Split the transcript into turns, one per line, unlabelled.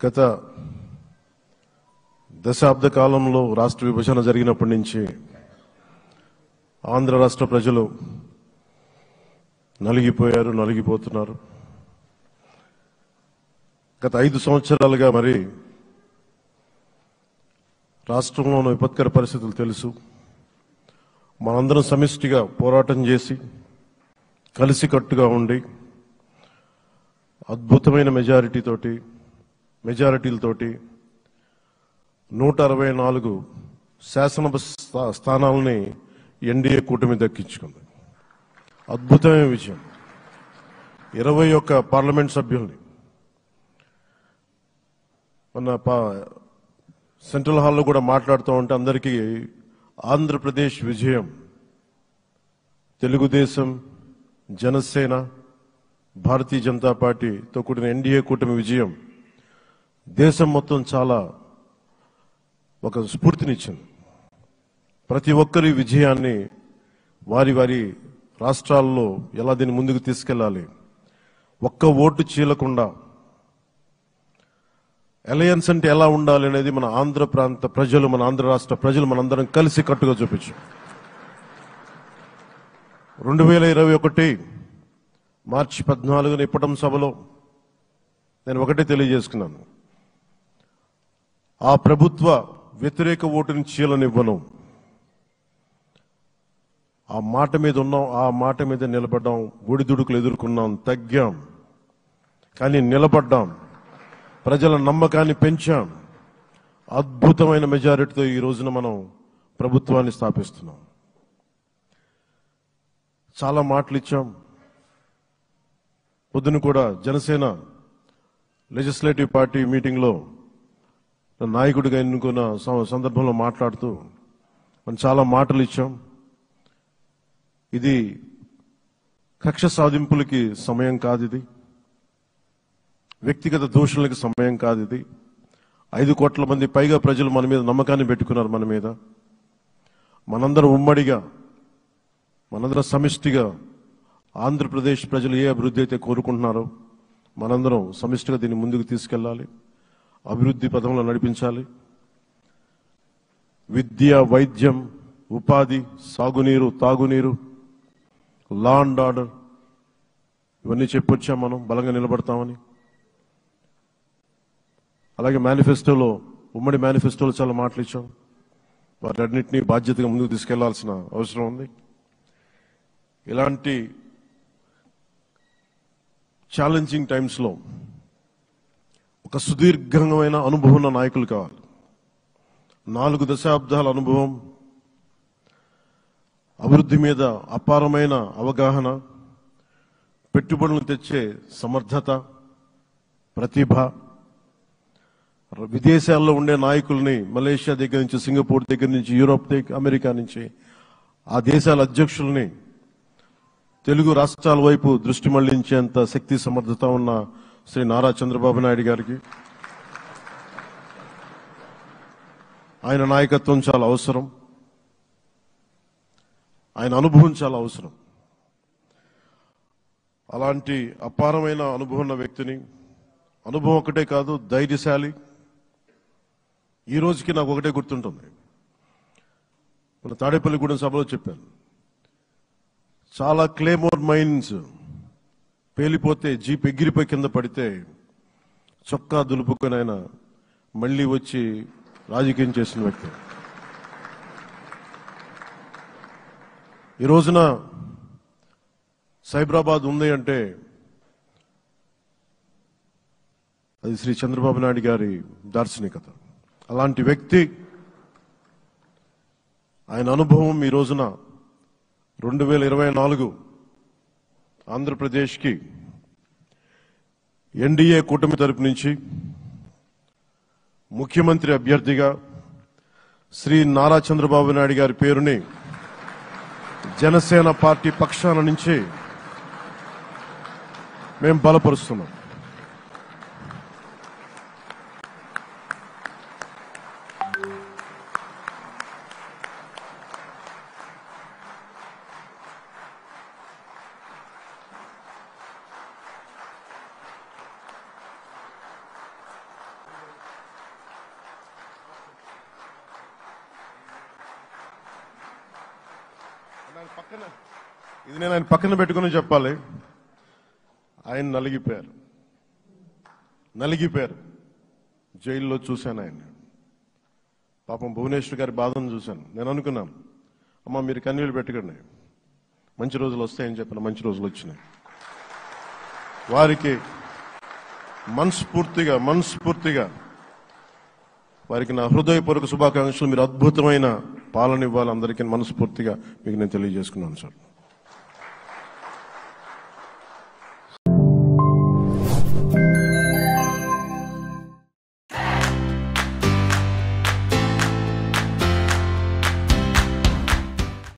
గత దశాబ్ద కాలంలో రాష్ట్ర విభజన జరిగినప్పటి నుంచి ఆంధ్ర రాష్ట్ర ప్రజలు నలిగిపోయారు, నలిగిపోతున్నారు. గత 5 సంవత్సరాలుగా మరి రాష్ట్రంలోని విపత్కర పరిస్థితులు తెలుసు. మనందరం సమిష్టిగా పోరాటం చేసి కలిసికట్టుగా ఉండి అద్భుతమైన మెజారిటీలతోటి 164 శాసనసభ స్థానాలని ఎన్డీఏ కూటమి దక్కించుకుంది. అద్భుతమైన విజయం. 21 పార్లమెంట్ సభ్యుల్ని మన సెంట్రల్ హాల్లో కూడా మాట్లాడుతూ ఉంటే అందరికీ ఆంధ్రప్రదేశ్ విజయం, తెలుగుదేశం, జనసేన, భారతీయ జనతా పార్టీతో కూడిన ఎన్డీఏ కూటమి విజయం దేశం మొత్తం చాలా ఒక స్ఫూర్తినిచ్చింది. ప్రతి ఒక్కరి విజయాన్ని వారి వారి రాష్ట్రాల్లో ఎలా దీన్ని ముందుకు తీసుకెళ్లాలి, ఒక్క ఓటు చీలకుండా అలయన్స్ అంటే ఎలా ఉండాలి అనేది మన ఆంధ్ర ప్రాంత ప్రజలు, మన ఆంధ్ర రాష్ట్ర ప్రజలు మనందరం కలిసి కట్టుగా చూపించాం. 2021 మార్చి 14న ఇప్పటం సభలో నేను ఒకటే తెలియజేసుకున్నాను, ఆ ప్రభుత్వ వ్యతిరేక ఓటుని చీలనివ్వను. ఆ మాట మీద ఉన్నాం, ఆ మాట మీద నిలబడ్డాం. ఒడిదుడుకులు ఎదుర్కొన్నాం, తగ్గాం, కానీ నిలబడ్డాం. ప్రజల నమ్మకాన్ని పెంచాం. అద్భుతమైన మెజారిటీతో ఈ రోజున మనం ప్రభుత్వాన్ని స్థాపిస్తున్నాం. చాలా మాటలు ఇచ్చాం. పొద్దున కూడా జనసేన లెజిస్లేటివ్ పార్టీ మీటింగ్లో నాయకుడిగా ఎన్నుకున్న సందర్భంలో మాట్లాడుతూ మనం చాలా మాటలు ఇచ్చాం. ఇది కక్ష సాధింపులకి సమయం కాదు, ఇది వ్యక్తిగత దూషణలకి సమయం కాదు. ఇది 5 కోట్ల మంది పైగా ప్రజలు మన మీద నమ్మకాన్ని పెట్టుకున్నారు. మన మీద మనందరం ఉమ్మడిగా, మనందరం సమిష్టిగా ఆంధ్రప్రదేశ్ ప్రజలు ఏ అభివృద్ధి అయితే కోరుకుంటున్నారో మనందరం సమిష్టిగా దీన్ని ముందుకు తీసుకెళ్లాలి, అభివృద్ధి పదంలో నడిపించాలి. విద్య, వైద్యం, ఉపాధి, సాగునీరు, తాగునీరు, లా అండ్ ఆర్డర్ ఇవన్నీ చెప్పొచ్చాం. మనం బలంగా నిలబడతామని. అలాగే మేనిఫెస్టోలో, ఉమ్మడి మేనిఫెస్టోలో చాలా మాటలు ఇచ్చాం. వాటన్నిటినీ బాధ్యతగా ముందుకు తీసుకెళ్లాల్సిన అవసరం ఉంది. ఇలాంటి ఛాలెంజింగ్ టైమ్స్లో ఒక సుదీర్ఘమైన అనుభవం ఉన్న నాయకులు కావాలి. 4 దశాబ్దాల అనుభవం, అభివృద్ధి మీద అపారమైన అవగాహన, పెట్టుబడులను తెచ్చే సమర్థత, ప్రతిభ. విదేశాల్లో ఉండే నాయకుల్ని, మలేషియా దగ్గర నుంచి, సింగపూర్ దగ్గర నుంచి, యూరోప్ దగ్గర, అమెరికా నుంచి, ఆ దేశాల అధ్యక్షుల్ని తెలుగు రాష్ట్రాల వైపు దృష్టి మళ్లించేంత శక్తి, సమర్థత ఉన్న శ్రీ నారా చంద్రబాబు నాయుడు గారికి ఆయన నాయకత్వం చాలా అవసరం. ఆయన అనుభవం చాలా అవసరం. అలాంటి అపారమైన అనుభవం ఉన్న వ్యక్తిని, అనుభవం ఒకటే కాదు, ధైర్యశాలి. ఈ రోజుకి నాకు ఒకటే గుర్తుంటుంది. మన తాడేపల్లిగూడెం సభలో చెప్పాను, చాలా క్లేమోర్ మైన్స్ పేలిపోతే, జీప్ ఎగిరిపోయి కింద పడితే చొక్కా దులుపుకొని ఆయన మళ్లీ వచ్చి రాజకీయం చేసిన వ్యక్తి. ఈ రోజున సైబరాబాద్ ఉంది అంటే అది శ్రీ చంద్రబాబు నాయుడు గారి దార్శనికత. అలాంటి వ్యక్తి, ఆయన అనుభవం ఈ రోజున 2024 ఆంధ్రప్రదేశ్కి ఎన్డీఏ కూటమి తరపు నుంచి ముఖ్యమంత్రి అభ్యర్థిగా శ్రీ నారా చంద్రబాబు నాయుడు గారి పేరుని జనసేన పార్టీ పక్షాన నుంచి మేము బలపరుస్తున్నాం. నేను ఆయన పక్కన పెట్టుకుని చెప్పాలి. ఆయన నలిగిపోయారు. జైల్లో చూశాను ఆయన. పాపం భువనేశ్వర్ గారి బాధను చూశాను. నేను అనుకున్నాను, అమ్మ మీరు కన్నీళ్ళు పెట్టకండి, మంచి రోజులు వస్తాయని చెప్పిన మంచి రోజులు వచ్చినాయి. వారికి మనస్ఫూర్తిగా వారికి నా హృదయపూర్వక శుభాకాంక్షలు. మీరు అద్భుతమైన పాలన ఇవ్వాలి అందరికీ మనస్ఫూర్తిగా మీకు నేను తెలియజేసుకున్నాను సార్.